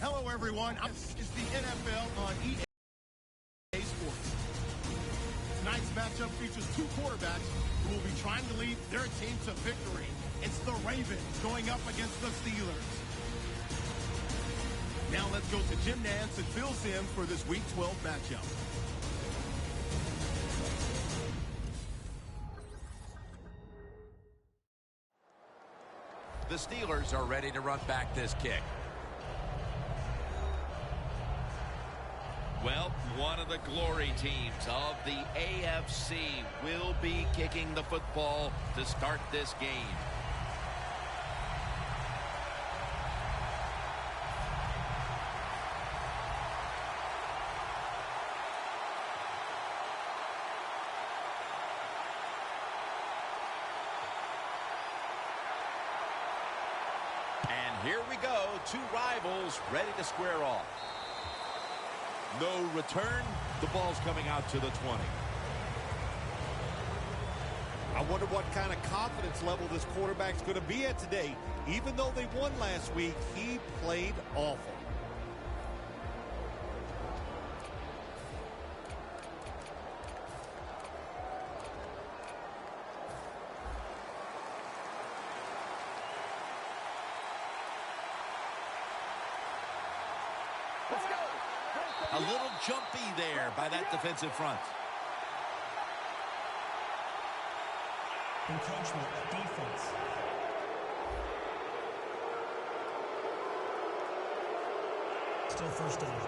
Hello, everyone. This is the NFL on EA Sports. Tonight's matchup features two quarterbacks who will be trying to lead their team to victory. It's the Ravens going up against the Steelers. Now let's go to Jim Nantz and Phil Simms for this Week 12 matchup. The Steelers are ready to run back this kick. Well, one of the glory teams of the AFC will be kicking the football to start this game. And here we go, two rivals ready to square off. No return. The ball's coming out to the 20. I wonder what kind of confidence level this quarterback's going to be at today. Even though they won last week, he played awful. A little jumpy there by that defensive front. Encroachment, defense. Still first down.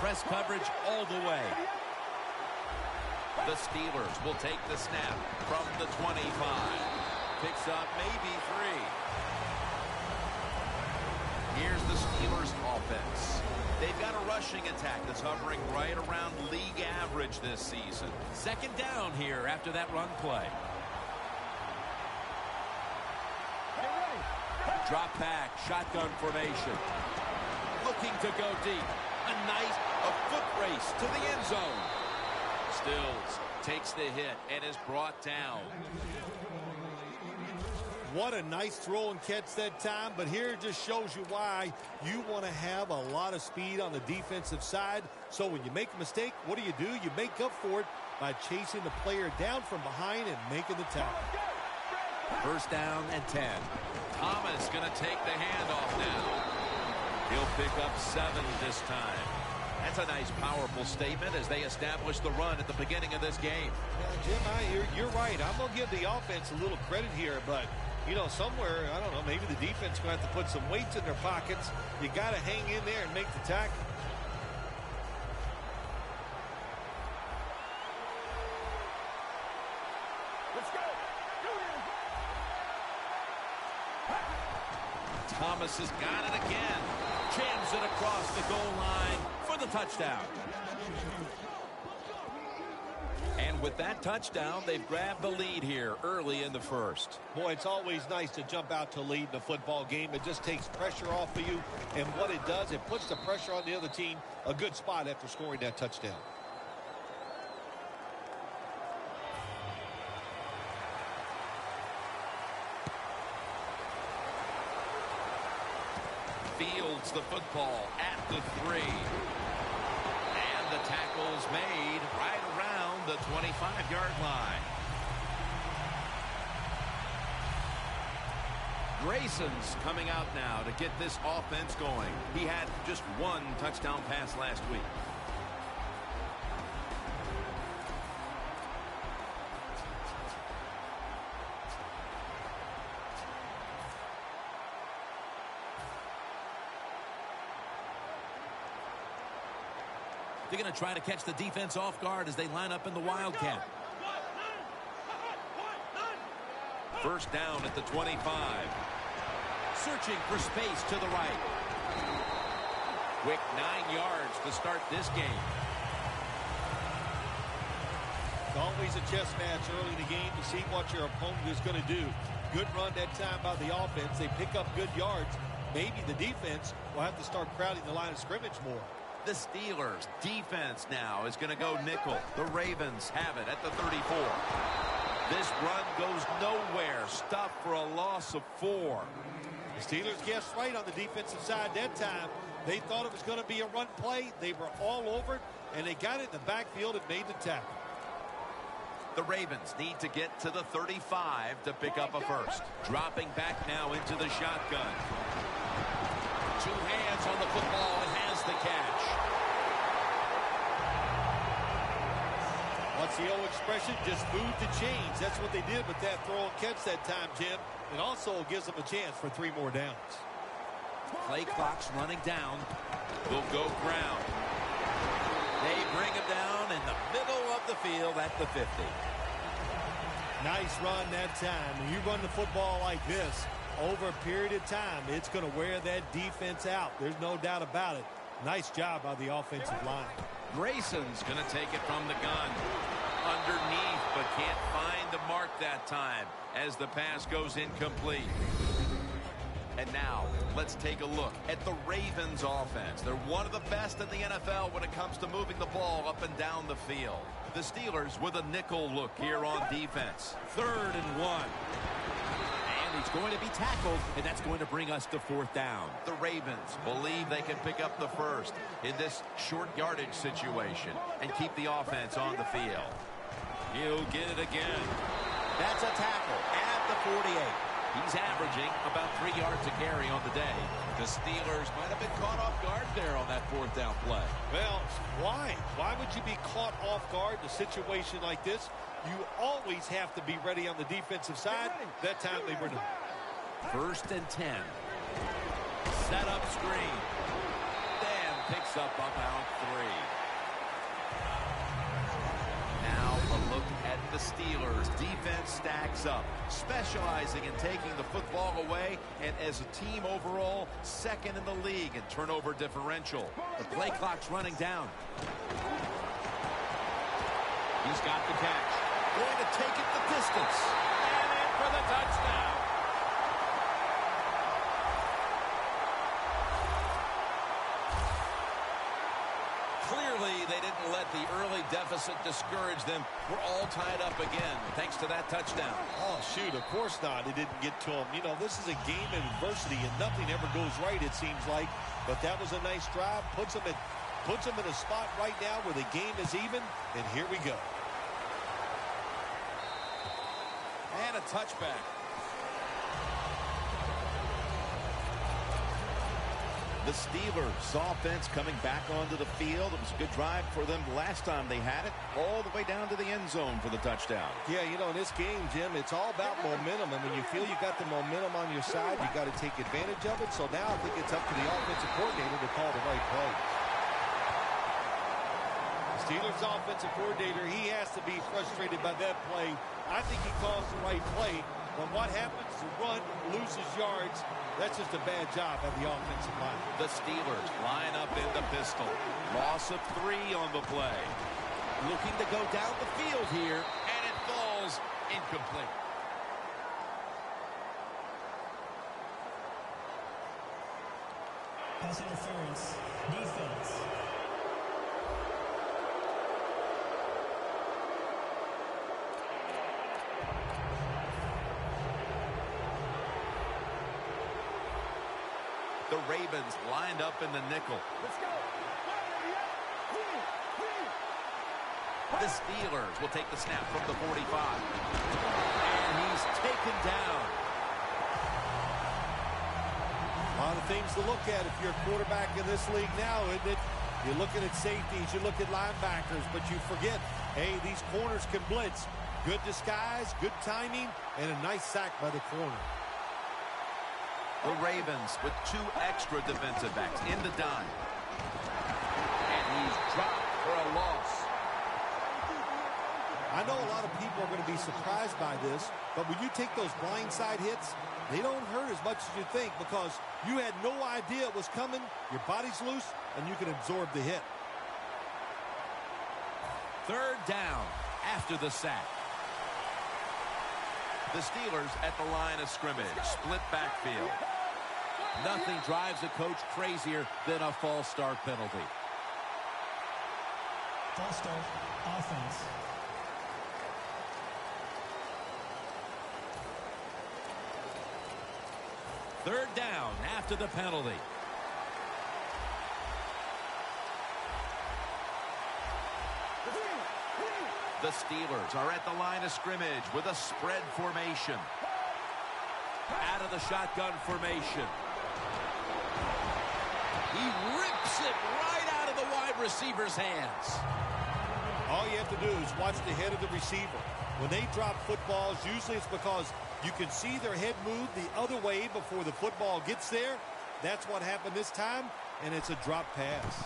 Press coverage all the way. The Steelers will take the snap from the 25. Picks up maybe 3. Here's the Steelers offense. They've got a rushing attack that's hovering right around league average this season. Second down here after that run play. Drop back, shotgun formation. Looking to go deep. A foot race to the end zone. Stills takes the hit and is brought down. What a nice throw and catch that time, but here it just shows you why you want to have a lot of speed on the defensive side. So when you make a mistake, what do? You make up for it by chasing the player down from behind and making the tackle. First down and 10. Thomas going to take the handoff now. He'll pick up 7 this time. That's a nice, powerful statement as they establish the run at the beginning of this game. Yeah, Jim, you're right. I'm going to give the offense a little credit here, but, you know, somewhere, I don't know, maybe the defense is going to have to put some weights in their pockets. You got to hang in there and make the tackle. Let's go. Thomas has got it again. Jams it across the goal line for the touchdown. And with that touchdown, they've grabbed the lead here early in the first. Boy, it's always nice to jump out to lead in a football game. It just takes pressure off of you. And what it does, it puts the pressure on the other team. A good spot after scoring that touchdown. Fields the football at the 3. And the tackle's made right around the 25-yard line. Grayson's coming out now to get this offense going. He had just one touchdown pass last week. They're going to try to catch the defense off guard as they line up in the Wildcat. First down at the 25. Searching for space to the right. Quick 9 yards to start this game. It's always a chess match early in the game to see what your opponent is going to do. Good run that time by the offense. They pick up good yards. Maybe the defense will have to start crowding the line of scrimmage more. The Steelers defense now is going to go nickel. The Ravens have it at the 34. This run goes nowhere. Stuffed for a loss of 4. The Steelers guessed right on the defensive side that time. They thought it was going to be a run play. They were all over it, and they got it in the backfield and made the tackle. The Ravens need to get to the 35 to pick up a first. Dropping back now into the shotgun. 2 hands on the football and has the catch. What's the old expression? Just move to change. That's what they did with that throw and catch that time, Jim. It also gives them a chance for 3 more downs. Play clock's running down. They'll go ground. They bring him down in the middle of the field at the 50. Nice run that time. When you run the football like this, over a period of time, it's going to wear that defense out. There's no doubt about it. Nice job by the offensive line. Grayson's going to take it from the gun. Underneath, but can't find the mark that time as the pass goes incomplete. And now, let's take a look at the Ravens offense. They're one of the best in the NFL when it comes to moving the ball up and down the field. The Steelers with a nickel look here on defense. 3rd and 1. And he's going to be tackled, and that's going to bring us to 4th down. The Ravens believe they can pick up the first in this short yardage situation and keep the offense on the field. He'll get it again. That's a tackle at the 48. He's averaging about 3 yards a carry on the day. The Steelers might have been caught off guard there on that 4th down play. Well, why? Why would you be caught off guard in a situation like this? You always have to be ready on the defensive side. That time they were not. 1st and 10. Set up screen. Dan picks up about 3. Now a look at the Steelers. Defense stacks up, specializing in taking the football away, and as a team overall, 2nd in the league in turnover differential. The play clock's running down. He's got the catch. Going to take it the distance. And in for the touchdown. Clearly, they didn't let the early deficit discourage them. We're all tied up again, thanks to that touchdown. Oh, shoot, of course not. It didn't get to him. You know, this is a game of adversity, and nothing ever goes right, it seems like. But that was a nice drive. Puts them in a spot right now where the game is even, and here we go. And a touchback. The Steelers offense coming back onto the field. It was a good drive for them last time they had it, all the way down to the end zone for the touchdown. Yeah, you know, in this game, Jim, it's all about momentum. And when you feel you got the momentum on your side, you got to take advantage of it. So now I think it's up to the offensive coordinator to call the right play. The Steelers offensive coordinator, he has to be frustrated by that play. I think he calls the right play. But what happens? The run loses yards. That's just a bad job by the offensive line. The Steelers line up in the pistol. Loss of 3 on the play. Looking to go down the field here, and it falls incomplete. Pass interference. Defense. The Ravens lined up in the nickel. Let's go. The Steelers will take the snap from the 45. And he's taken down. A lot of things to look at if you're a quarterback in this league now, isn't it? You're looking at safeties, you look at linebackers, but you forget, hey, these corners can blitz. Good disguise, good timing, and a nice sack by the corner. The Ravens with 2 extra defensive backs in the dime. And he's dropped for a loss. I know a lot of people are going to be surprised by this, but when you take those blindside hits, they don't hurt as much as you think because you had no idea it was coming, your body's loose, and you can absorb the hit. 3rd down after the sack. The Steelers at the line of scrimmage. Split backfield. Nothing drives a coach crazier than a false start penalty. False start. Offense. Third down after the penalty. The Steelers are at the line of scrimmage with a spread formation. Out of the shotgun formation. He rips it right out of the wide receiver's hands. All you have to do is watch the head of the receiver. When they drop footballs, usually it's because you can see their head move the other way before the football gets there. That's what happened this time, and it's a drop pass.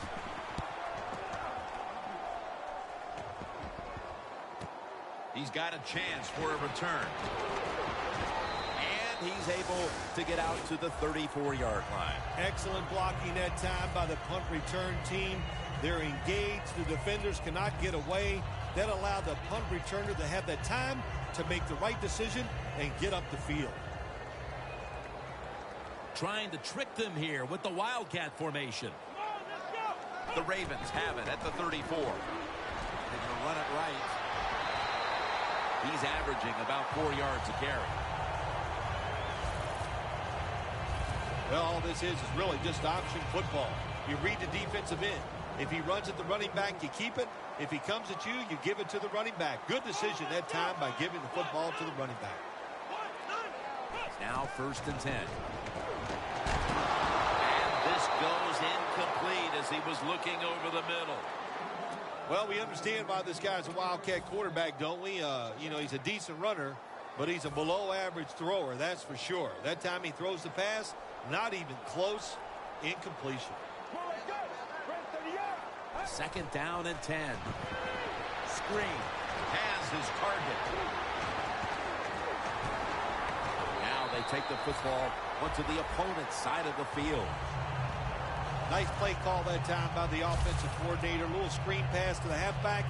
He's got a chance for a return. And he's able to get out to the 34-yard line. Excellent blocking that time by the punt return team. They're engaged. The defenders cannot get away. That allowed the punt returner to have that time to make the right decision and get up the field. Trying to trick them here with the Wildcat formation. The Ravens have it at the 34. They're going to run it right. He's averaging about 4 yards a carry. Well, all this is really just option football. You read the defensive end. If he runs at the running back, you keep it. If he comes at you, you give it to the running back. Good decision that time by giving the football to the running back. Now 1st and 10. And this goes incomplete as he was looking over the middle. Well, we understand why this guy's a Wildcat quarterback, don't we? You know, he's a decent runner, but he's a below-average thrower, that's for sure. That time he throws the pass, not even close, incompletion. 2nd down and 10. Screen has his target. Now they take the football onto the opponent's side of the field. Nice play call that time by the offensive coordinator. A little screen pass to the halfback.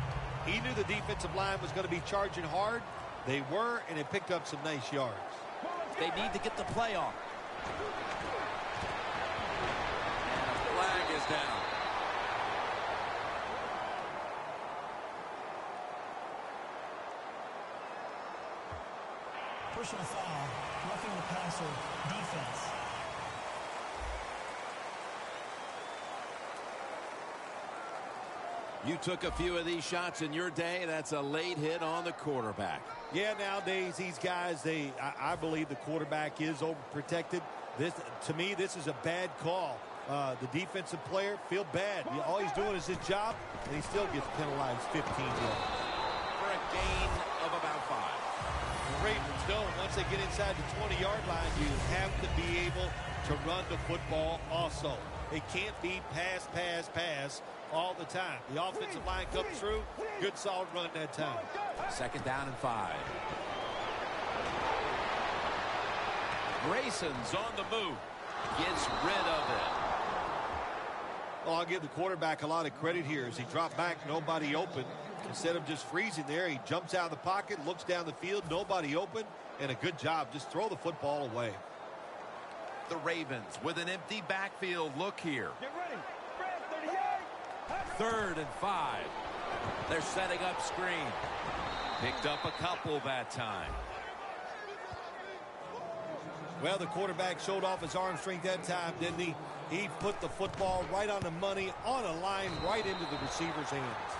He knew the defensive line was going to be charging hard. They were, and it picked up some nice yards. They need to get the play off. And a flag is down. Personal foul, roughing the passer, defense. You took a few of these shots in your day. That's a late hit on the quarterback. Yeah, nowadays these guys, I believe the quarterback is overprotected. To me, this is a bad call. The defensive player feel bad. All he's doing is his job, and he still gets penalized 15 yards. For a gain of about 5. The Ravens don't. Once they get inside the 20-yard line, you have to be able to run the football also. It can't be pass, pass, pass all the time. The offensive line comes through. Good, solid run that time. 2nd down and 5. Grayson's on the move. Gets rid of it. Well, I'll give the quarterback a lot of credit here. As he dropped back, nobody open. Instead of just freezing there, he jumps out of the pocket, looks down the field, nobody open, and a good job. Just throw the football away. The Ravens with an empty backfield look here. Get ready. 3rd and 5. They're setting up screen. Picked up a couple that time. Well, the quarterback showed off his arm strength that time, didn't he? He put the football right on the money, on a line, right into the receiver's hands.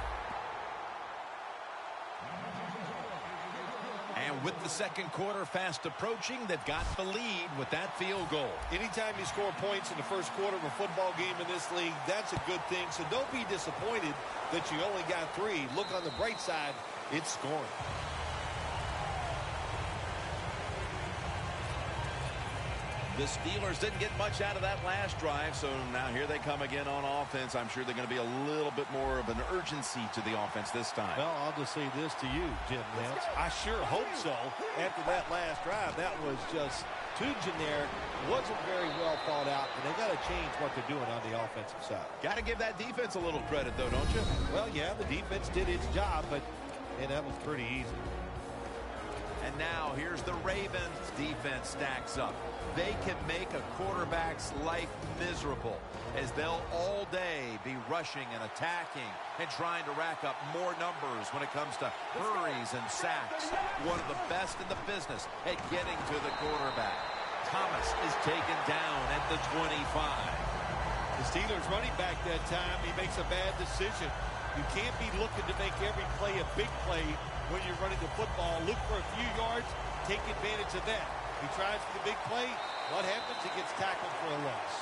And with the 2nd quarter fast approaching, they've got the lead with that field goal. Anytime you score points in the 1st quarter of a football game in this league, that's a good thing. So don't be disappointed that you only got 3. Look on the bright side, it's scoring. The Steelers didn't get much out of that last drive, so now here they come again on offense. I'm sure they're going to be a little bit more of an urgency to the offense this time. Well, I'll just say this to you, Jim Nance. I sure hope so. After that last drive, that was just too generic. Wasn't very well thought out, and they got to change what they're doing on the offensive side. Got to give that defense a little credit, though, don't you? Well, yeah, the defense did its job, but that was pretty easy. And now here's the Ravens defense stacks up. They can make a quarterback's life miserable as they'll all day be rushing and attacking and trying to rack up more numbers when it comes to hurries and sacks. One of the best in the business at getting to the quarterback. Thomas is taken down at the 25. The Steelers running back that time, he makes a bad decision. You can't be looking to make every play a big play when you're running the football. Look for a few yards, take advantage of that. He tries for the big play. What happens? He gets tackled for a loss.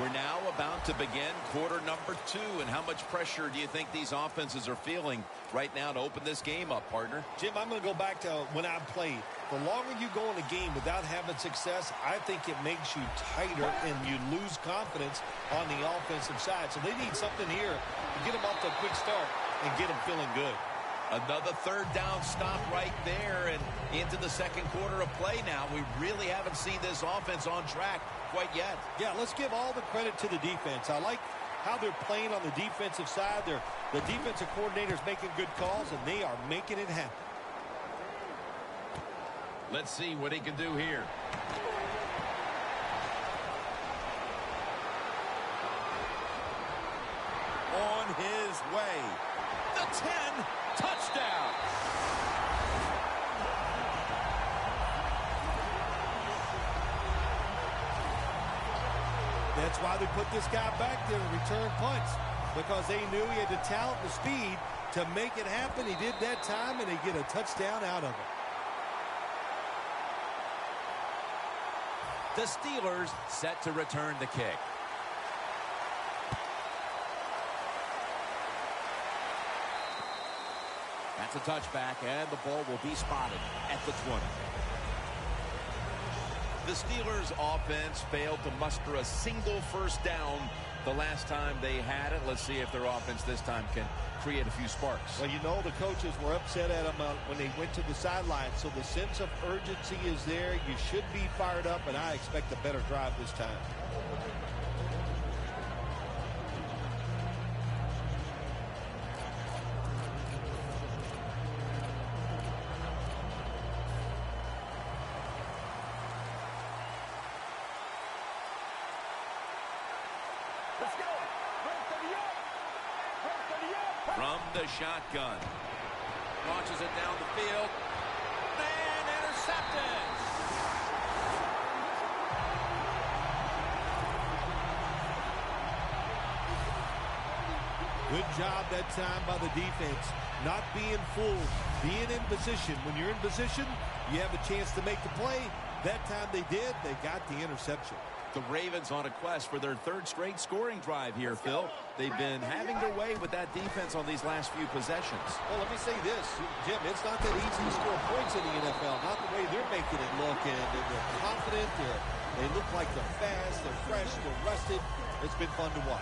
We're now about to begin quarter number 2. And how much pressure do you think these offenses are feeling right now to open this game up, partner? Jim, I'm going to go back to when I played. The longer you go in a game without having success, I think it makes you tighter and you lose confidence on the offensive side. So they need something here to get them off to a quick start and get them feeling good. Another third down stop right there and into the second quarter of play now. We really haven't seen this offense on track quite yet. Yeah, let's give all the credit to the defense. I like how they're playing on the defensive side. The defensive coordinator's making good calls, and they are making it happen. Let's see what he can do here. On his way. The 10, touchdown. That's why they put this guy back there to return punts, because they knew he had the talent and the speed to make it happen. He did that time, and they get a touchdown out of it. The Steelers set to return the kick. That's a touchback, and the ball will be spotted at the 20. The Steelers' offense failed to muster a single first down the last time they had it. Let's see if their offense this time can create a few sparks. Well, you know, the coaches were upset at them when they went to the sideline, so the sense of urgency is there. You should be fired up, and I expect a better drive this time. From the shotgun. Launches it down the field. And intercepted. Good job that time by the defense. Not being fooled. Being in position. When you're in position, you have a chance to make the play. That time they did. They got the interception. The Ravens on a quest for their third straight scoring drive here, Phil. They've been having their way with that defense on these last few possessions. Well, let me say this, Jim, it's not that easy to score points in the NFL. Not the way they're making it look. And they're confident. They look like they're fast. They're fresh. They're rested. It's been fun to watch.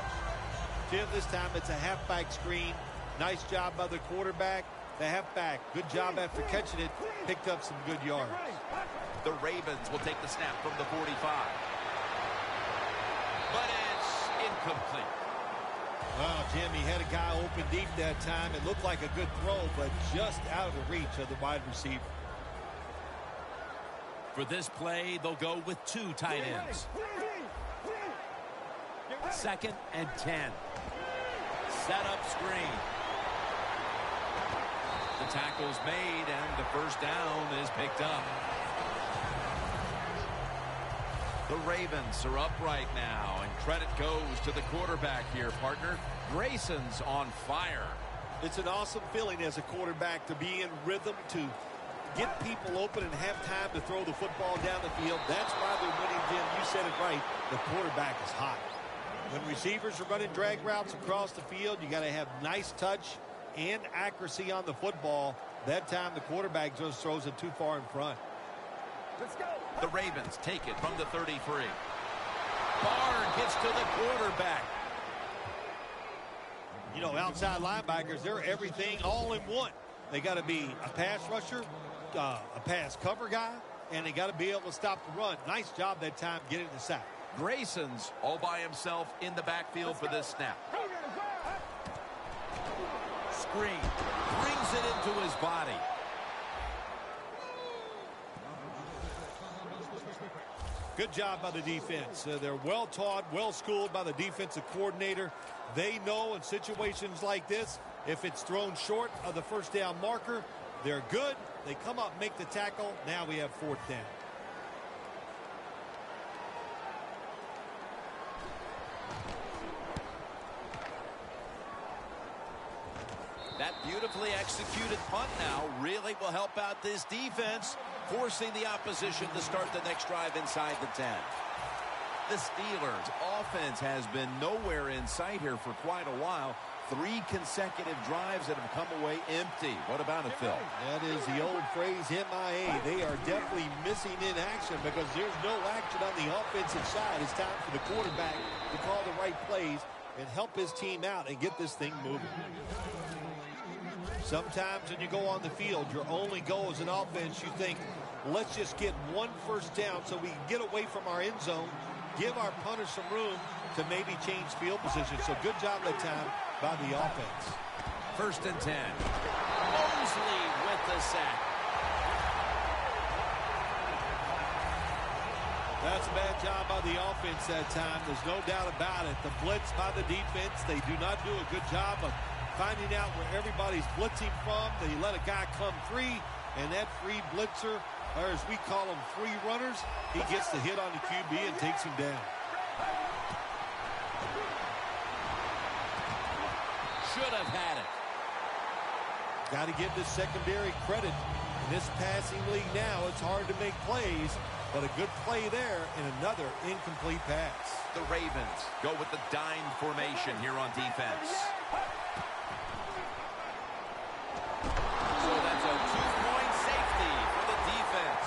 Jim, this time it's a halfback screen. Nice job by the quarterback. The halfback, good job after catching it. Picked up some good yards. The Ravens will take the snap from the 45. But it's incomplete. Wow, Jim, he had a guy open deep that time. It looked like a good throw, but just out of the reach of the wide receiver. For this play, they'll go with 2 tight ends. 2nd and 10. Set up screen. The tackle's made, and the first down is picked up. The Ravens are upright now, and credit goes to the quarterback here, partner. Grayson's on fire. It's an awesome feeling as a quarterback to be in rhythm, to get people open and have time to throw the football down the field. That's why they're winning, Jim. You said it right. The quarterback is hot. When receivers are running drag routes across the field, you got to have nice touch and accuracy on the football. That time the quarterback just throws it too far in front. Let's go. The Ravens take it from the 33. Barr gets to the quarterback. You know, outside linebackers, they're everything all in one. They got to be a pass rusher, a pass cover guy, and they got to be able to stop the run. Nice job that time getting the sack. Grayson's all by himself in the backfield for this snap. Screen. Brings it into his body. Good job by the defense. They're well taught, well schooled by the defensive coordinator. They know in situations like this, if it's thrown short of the first down marker, they're good. They come up, make the tackle. Now we have 4th down. beautifully executed punt now really will help out this defense, forcing the opposition to start the next drive inside the 10. The Steelers' offense has been nowhere in sight here for quite a while. 3 consecutive drives that have come away empty. What about it, Phil? That is the old phrase, MIA. They are definitely missing in action because there's no action on the offensive side. It's time for the quarterback to call the right plays and help his team out and get this thing moving. Sometimes when you go on the field, your only goal as an offense, you think, let's just get 1 first down so we can get away from our end zone, give our punters some room to maybe change field position. So good job that time by the offense. 1st and 10. Mosley with the sack. That's a bad job by the offense that time. There's no doubt about it. The blitz by the defense, they do not do a good job of finding out where everybody's blitzing from. They let a guy come free, and that free blitzer, or as we call them, free runners, he gets the hit on the QB and takes him down. Should have had it. Got to give the secondary credit. In this passing league now, it's hard to make plays, but a good play there and another incomplete pass. The Ravens go with the dime formation here on defense. So that's a 2-point safety for the defense.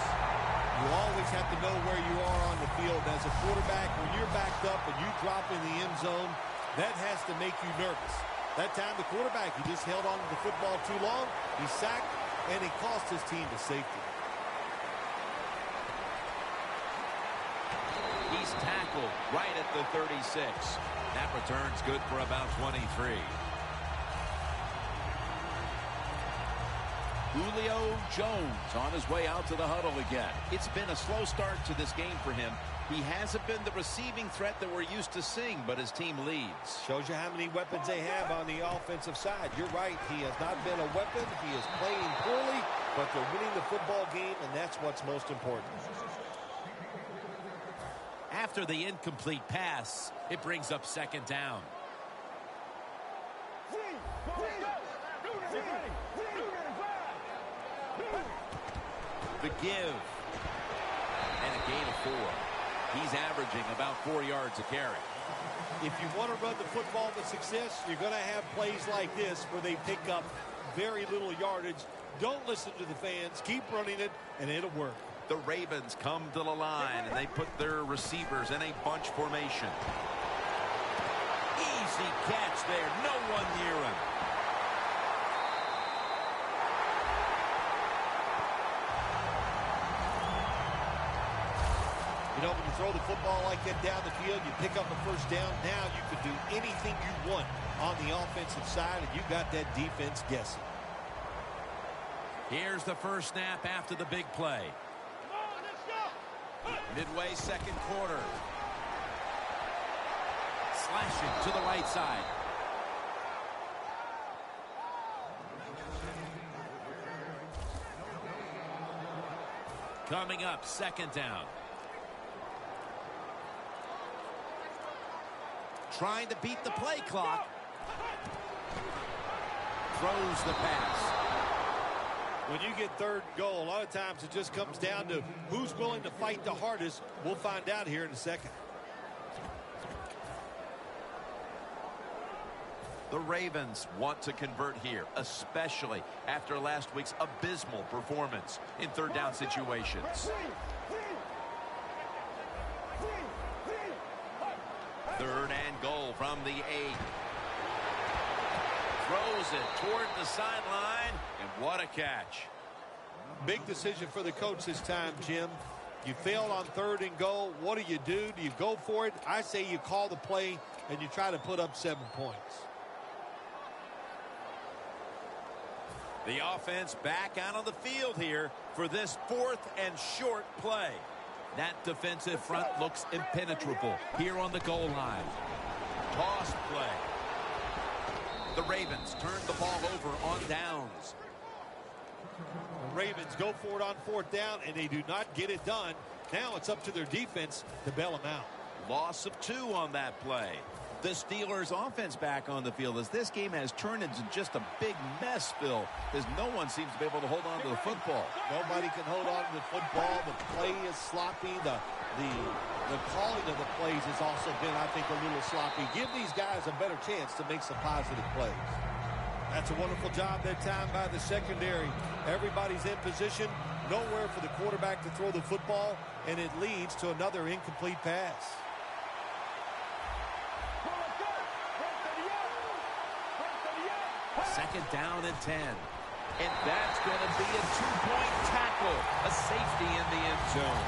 You always have to know where you are on the field as a quarterback. When you're backed up and you drop in the end zone, that has to make you nervous. That time the quarterback, he just held on to the football too long. He sacked, and he cost his team the safety. He's tackled right at the 36. That return's good for about 23. Julio Jones on his way out to the huddle again. It's been a slow start to this game for him. He hasn't been the receiving threat that we're used to seeing, but his team leads. Shows you how many weapons they have on the offensive side. You're right. He has not been a weapon. He is playing poorly, but they're winning the football game, and that's what's most important. After the incomplete pass, it brings up 2nd down. The give. And a gain of 4. He's averaging about 4 yards a carry. If you want to run the football with success, you're going to have plays like this where they pick up very little yardage. Don't listen to the fans. Keep running it, and it'll work. The Ravens come to the line, and they put their receivers in a bunch formation. Easy catch there. No one near him. You know, when you throw the football like that down the field, you pick up a first down. Now you can do anything you want on the offensive side, and you got that defense guessing. Here's the first snap after the big play. Midway 2nd quarter. Slashing to the right side. Coming up, 2nd down. Trying to beat the play clock. Throws the pass. When you get 3rd and goal, a lot of times it just comes down to who's willing to fight the hardest. We'll find out here in a second. The Ravens want to convert here, especially after last week's abysmal performance in 3rd down situations. 3rd and goal from the 8. Throws it toward the sideline, and what a catch. Big decision for the coach this time, Jim. You failed on 3rd and goal. What do? Do you go for it? I say you call the play, and you try to put up 7 points. The offense back out on the field here for this 4th and short play. That defensive front looks impenetrable here on the goal line. Toss play. The Ravens turn the ball over on downs. The Ravens go for it on 4th down, and they do not get it done. Now it's up to their defense to bail them out. Loss of 2 on that play. The Steelers offense back on the field as this game has turned into just a big mess, Phil, as no one seems to be able to hold on to the football. Nobody can hold on to the football. The play is sloppy. The calling of the plays has also been, I think, a little sloppy. Give these guys a better chance to make some positive plays. That's a wonderful job that time by the secondary. Everybody's in position. Nowhere for the quarterback to throw the football, and it leads to another incomplete pass. Second down and 10. And that's going to be a two-point tackle. A safety in the end zone.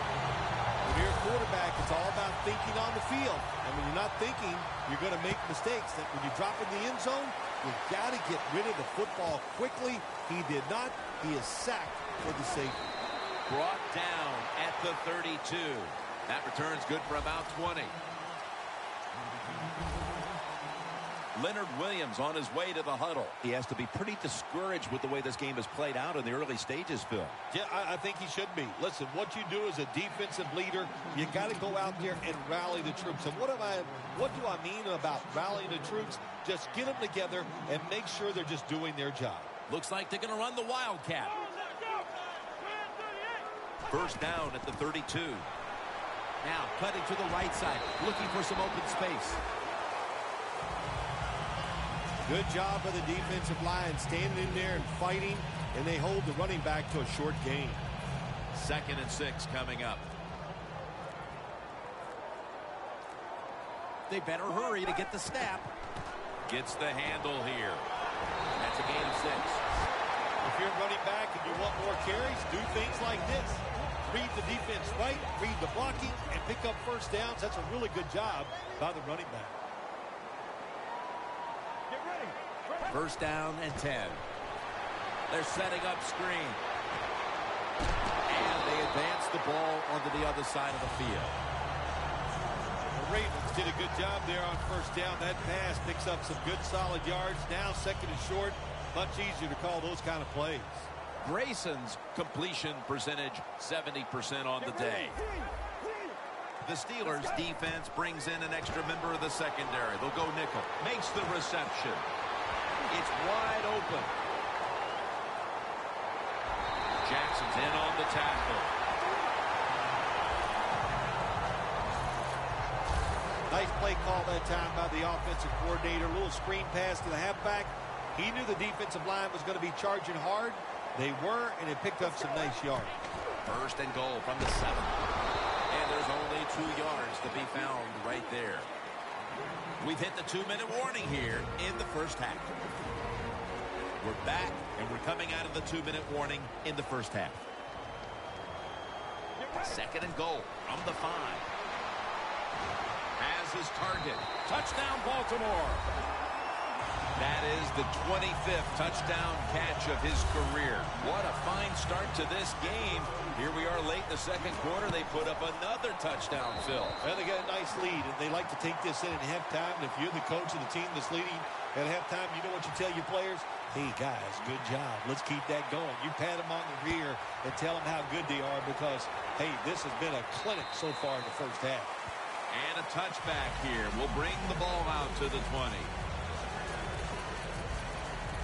When you're a quarterback, it's all about thinking on the field. And when you're not thinking, you're going to make mistakes. That when you drop in the end zone, you've got to get rid of the football quickly. He did not. He is sacked for the safety. Brought down at the 32. That return's good for about 20. Leonard Williams on his way to the huddle. He has to be pretty discouraged with the way this game has played out in the early stages, Phil. Yeah, I think he should be. Listen, what you do as a defensive leader, you got to go out there and rally the troops. And what do I mean about rallying the troops? Just get them together and make sure they're just doing their job. Looks like they're going to run the Wildcat. First down at the 32. Now cutting to the right side, looking for some open space. Good job by the defensive line standing in there and fighting, and they hold the running back to a short gain. 2nd and 6 coming up. They better hurry to get the snap. Gets the handle here. That's a gain of 6. If you're running back and you want more carries, do things like this. Read the defense right, read the blocking, and pick up first downs. That's a really good job by the running back. First down and 10. They're setting up screen. And they advance the ball onto the other side of the field. The Ravens did a good job there on first down. That pass picks up some good solid yards. Now 2nd and short. Much easier to call those kind of plays. Grayson's completion percentage 70% on the day. The Steelers defense brings in an extra member of the secondary. They'll go nickel. Makes the reception. It's wide open. Jackson's in on the tackle. Nice play call that time by the offensive coordinator. A little screen pass to the halfback. He knew the defensive line was going to be charging hard. They were, and it picked up some nice yards. First and goal from the 7. And there's only 2 yards to be found right there. We've hit the 2-minute warning here in the first half. We're back, and we're coming out of the 2-minute warning in the first half. 2nd and goal from the 5. Has his target. Touchdown, Baltimore. That is the 25th touchdown catch of his career. What a fine start to this game. Here we are late in the 2nd quarter. They put up another touchdown, Phil. Well, they got a nice lead, and they like to take this in at halftime. And if you're the coach of the team that's leading at halftime, you know what you tell your players? Hey, guys, good job. Let's keep that going. You pat them on the rear and tell them how good they are because, hey, this has been a clinic so far in the first half. And a touchback here will bring the ball out to the 20.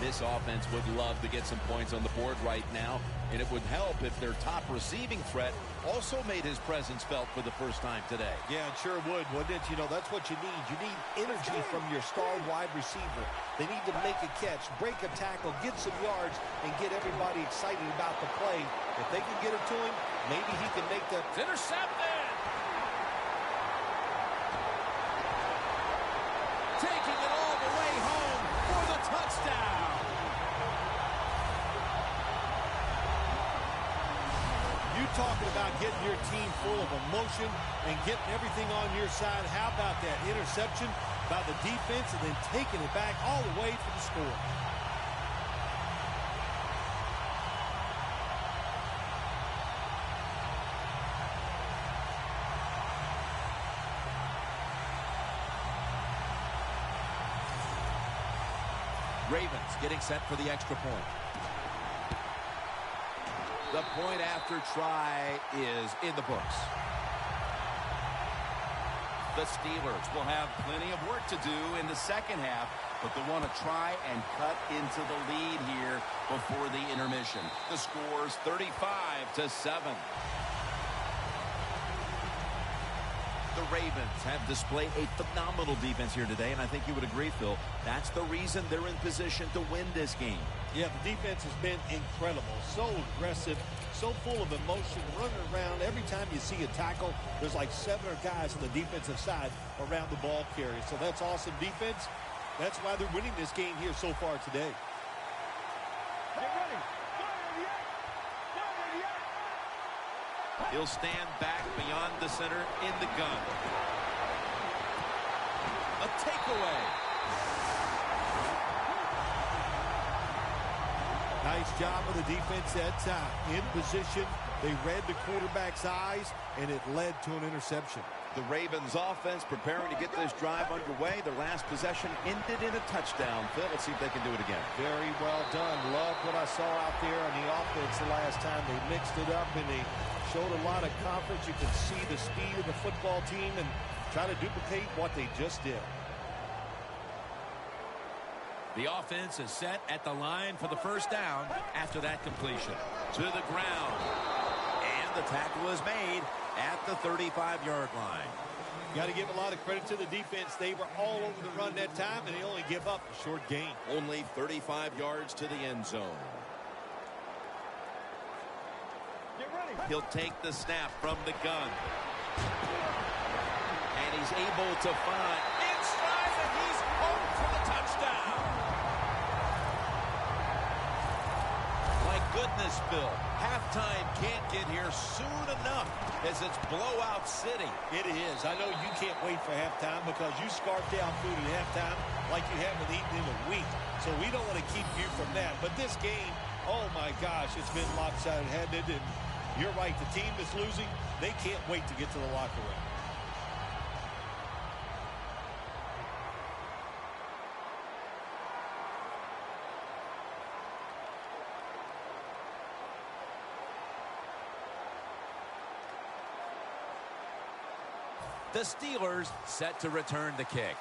This offense would love to get some points on the board right now, and it would help if their top receiving threat also made his presence felt for the first time today. Yeah, it sure would, wouldn't it? You know, that's what you need. You need energy from your star wide receiver. They need to make a catch, break a tackle, get some yards, and get everybody excited about the play. If they can get it to him, maybe he can make the... It's intercepted! Taking it all the way home for the touchdown! You talking about getting your team full of emotion and getting everything on your side. How about that interception by the defense and then taking it back all the way for the score? Ravens getting set for the extra point. The point after try is in the books. The Steelers will have plenty of work to do in the second half, but they want to try and cut into the lead here before the intermission. The score's 35-7. The Ravens have displayed a phenomenal defense here today, and I think you would agree, Phil. That's the reason they're in position to win this game. Yeah, the defense has been incredible. So aggressive, so full of emotion, running around. Every time you see a tackle, there's like 7 guys on the defensive side around the ball carrier. So that's awesome defense. That's why they're winning this game here so far today. He'll stand back beyond the center in the gun. A takeaway. Nice job of the defense that time. In position, they read the quarterback's eyes, and it led to an interception. The Ravens offense preparing to get this drive underway. Their last possession ended in a touchdown. Phil, let's see if they can do it again. Very well done. Love what I saw out there on the offense the last time. They mixed it up, and they showed a lot of confidence. You can see the speed of the football team and try to duplicate what they just did. The offense is set at the line for the first down after that completion. To the ground. And the tackle is made at the 35-yard line. Got to give a lot of credit to the defense. They were all over the run that time, and they only give up a short gain. Only 35 yards to the end zone. He'll take the snap from the gun. And he's able to find in stride, and he's home for the touchdown. My goodness, Bill. Halftime can't get here soon enough as it's blowout city. It is. I know you can't wait for halftime because you scarf down food at halftime like you haven't eaten in a week. So we don't want to keep you from that. But this game, oh my gosh, it's been lopsided, hasn't it? And you're right, the team that's losing, they can't wait to get to the locker room. The Steelers set to return the kick.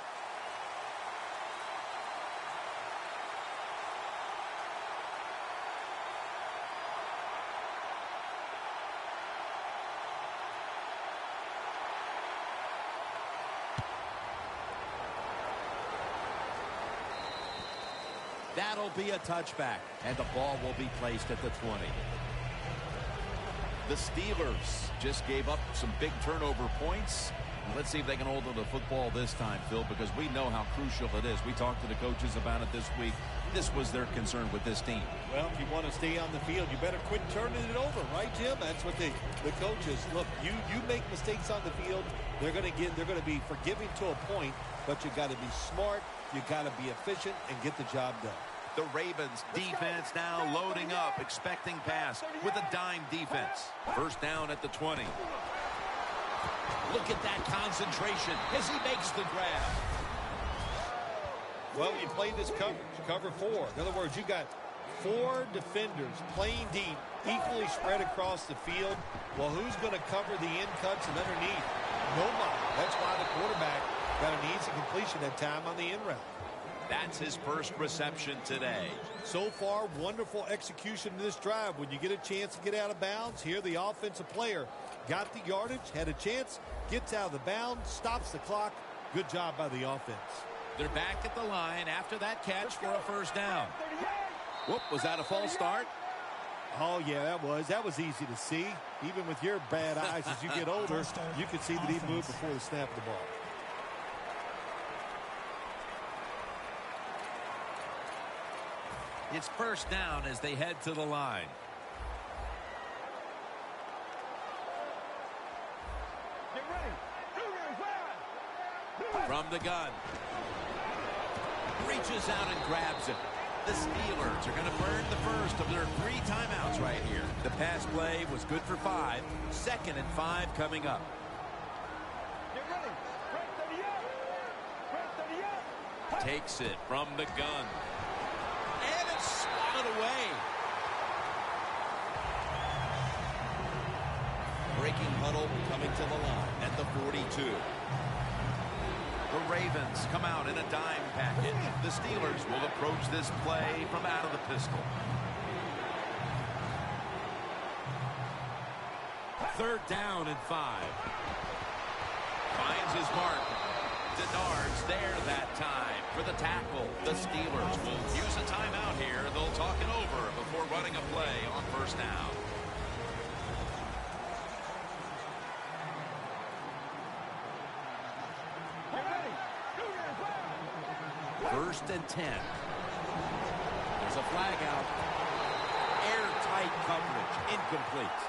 That'll be a touchback, and the ball will be placed at the 20. The Steelers just gave up some big turnover points. Let's see if they can hold on to the football this time, Phil, because we know how crucial it is. We talked to the coaches about it this week. This was their concern with this team. Well, if you want to stay on the field, you better quit turning it over, right, Jim? That's what the coaches look. You make mistakes on the field, they're going to be forgiving to a point, but you got to be smart, you got to be efficient, and get the job done. The Ravens defense now loading up, expecting pass with a dime defense. First down at the 20. Look at that concentration as he makes the grab. Well, you play this cover 4. In other words, you got 4 defenders playing deep, equally spread across the field. Well, who's going to cover the in cuts and underneath? Nobody. That's why the quarterback got an easy completion that time on the in route. That's his first reception today. So far, wonderful execution in this drive. When you get a chance to get out of bounds, here the offensive player got the yardage, had a chance, gets out of the bounds, stops the clock. Good job by the offense. They're back at the line after that catch for a first down. Whoop, was that a false start? Oh, yeah, that was easy to see. Even with your bad eyes as you get older, you can see that he moved before the snap of the ball. It's first down as they head to the line. From the gun. Reaches out and grabs it. The Steelers are going to burn the first of their 3 timeouts right here. The pass play was good for 5. 2nd and 5 coming up. Takes it from the gun. And it's swatted away. Breaking huddle coming to the line at the 42. The Ravens come out in a dime package. The Steelers will approach this play from out of the pistol. Third down and 5. Finds his mark. Denard's there that time for the tackle. The Steelers will use a timeout here. They'll talk it over before running a play on first down. First and 10. There's a flag out. Airtight coverage. Incomplete.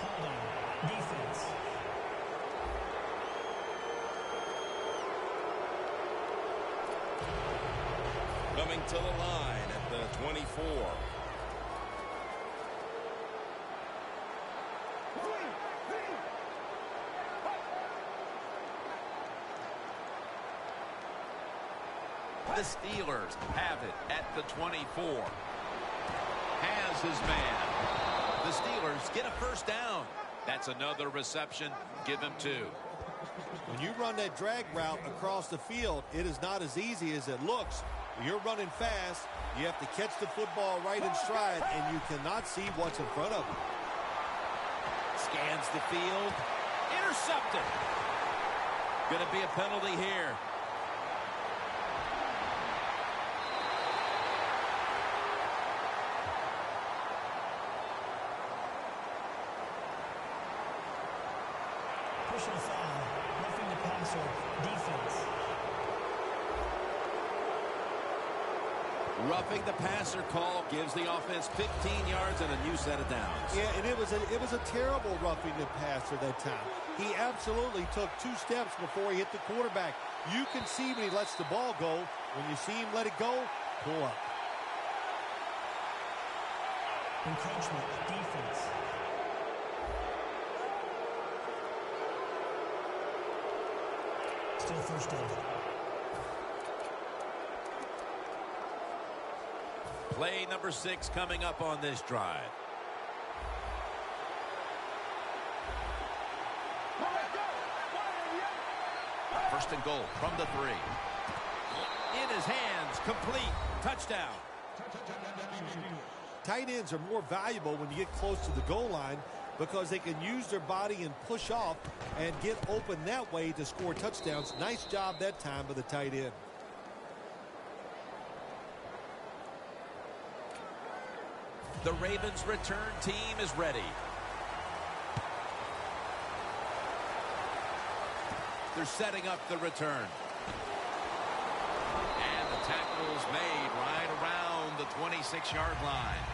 Holding. Defense. Coming to the line at the 24. The Steelers have it at the 24. Has his man. The Steelers get a first down. That's another reception. Give him 2. When you run that drag route across the field, it is not as easy as it looks. You're running fast. You have to catch the football right in stride, and you cannot see what's in front of you. Scans the field. Intercepted. Going to be a penalty here. Personal foul. Roughing the passer. Defense. Roughing the passer call gives the offense 15 yards and a new set of downs. Yeah, and it was a terrible roughing the passer that time. He absolutely took 2 steps before he hit the quarterback. You can see when he lets the ball go. When you see him let it go, pull up. Encroachment. Defense. Still first down. Play number 6 coming up on this drive. First and goal from the 3. In his hands, complete, touchdown. Tight ends are more valuable when you get close to the goal line because they can use their body and push off and get open that way to score touchdowns. Nice job that time by the tight end. The Ravens return team is ready. They're setting up the return. And the tackle's made right around the 26-yard line.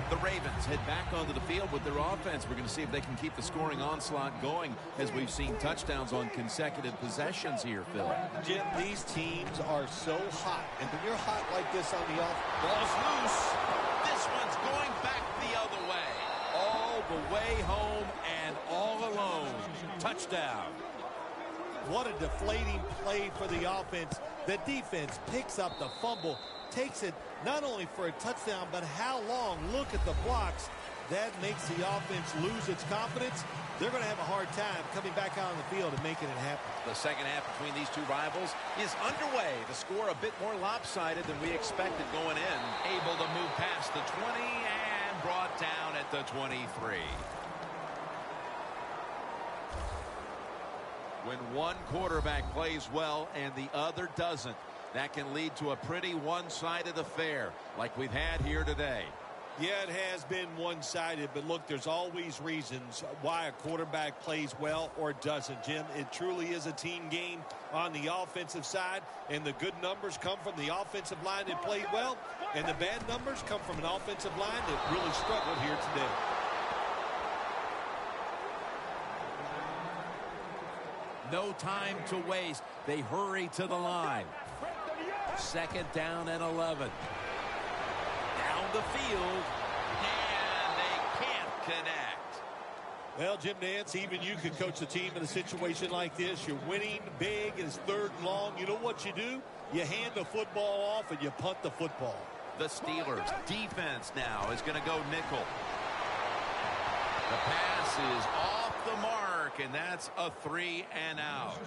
The Ravens head back onto the field with their offense. We're going to see if they can keep the scoring onslaught going as we've seen touchdowns on consecutive possessions here, Phil. Jim, these teams are so hot. And when you're hot like this on the offense, Ball's loose. This one's going back the other way. All the way home and all alone. Touchdown. what a deflating play for the offense. The defense picks up the fumble, takes it not only for a touchdown, but how long? Look at the blocks. That makes the offense lose its confidence. They're going to have a hard time coming back out on the field and making it happen. The second half between these two rivals is underway. The score a bit more lopsided than we expected going in. Able to move past the 20 and brought down at the 23. When one quarterback plays well and the other doesn't, that can lead to a pretty one-sided affair like we've had here today. Yeah, it has been one-sided, but look, there's always reasons why a quarterback plays well or doesn't, Jim. It truly is a team game on the offensive side, and the good numbers come from the offensive line that played well, and the bad numbers come from an offensive line that really struggled here today. No time to waste. They hurry to the line. Second down and 11. Down the field, and they can't connect. Well, Jim Nance, even you could coach a team in a situation like this. You're winning big, and it's third and long. You know what you do? You hand the football off, and you punt the football. The Steelers defense now is going to go nickel. The pass is off the mark, and that's a 3-and-out.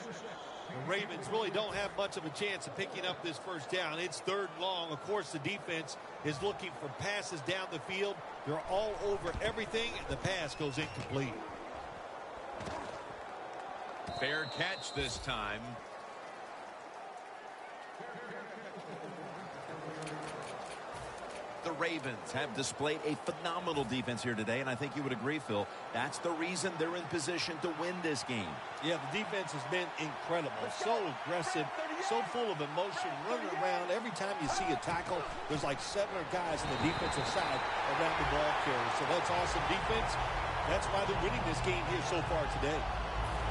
The Ravens really don't have much of a chance of picking up this first down. It's 3rd and long. Of course, the defense is looking for passes down the field. They're all over everything, and the pass goes incomplete. Fair catch this time. The Ravens have displayed a phenomenal defense here today, and I think you would agree, Phil. That's the reason they're in position to win this game. Yeah, the defense has been incredible. So aggressive, so full of emotion, running around. Every time you see a tackle, there's like 7 guys on the defensive side around the ball carrier. So that's awesome defense. That's why they're winning this game here so far today.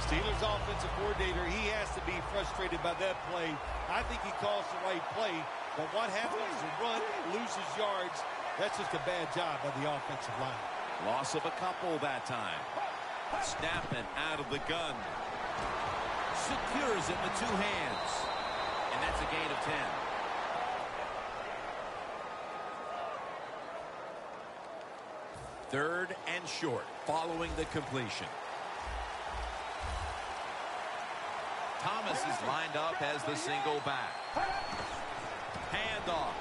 The Steelers offensive coordinator, he has to be frustrated by that play. I think he calls the right play. But what happens is a run, loses yards. That's just a bad job by the offensive line. Loss of a couple that time. Snapping out of the gun. Secures it with 2 hands. And that's a gain of 10. 3rd and short following the completion. Thomas is lined up as the single back. Handoff.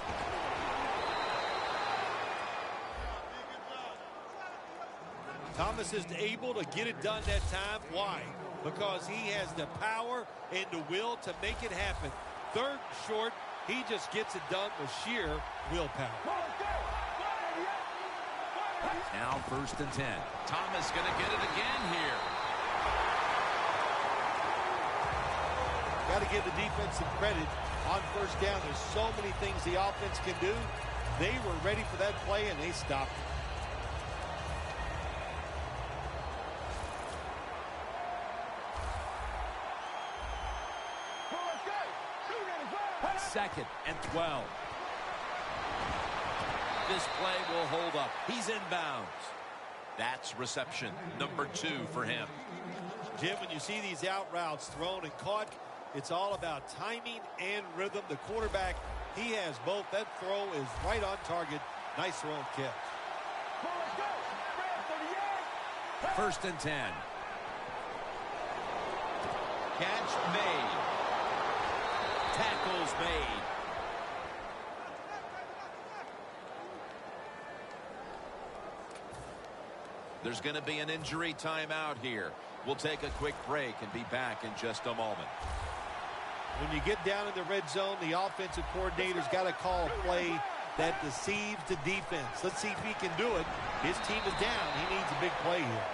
Thomas is able to get it done that time. Why? Because he has the power and the will to make it happen. 3rd and short, he just gets it done with sheer willpower. Now 1st and 10. Thomas going to get it again here. Got to give the defense some credit on 1st down. There's so many things the offense can do. They were ready for that play, and they stopped it. 2nd and 12. This play will hold up. He's inbounds. That's reception number 2 for him. Jim, when you see these out routes thrown and caught, it's all about timing and rhythm. The quarterback, he has both. That throw is right on target. Nice throw and catch. 1st and 10. Catch made. Tackles made. There's going to be an injury timeout here. We'll take a quick break and be back in just a moment. When you get down in the red zone, the offensive coordinator's got to call a play that deceives the defense. Let's see if he can do it. His team is down. He needs a big play here.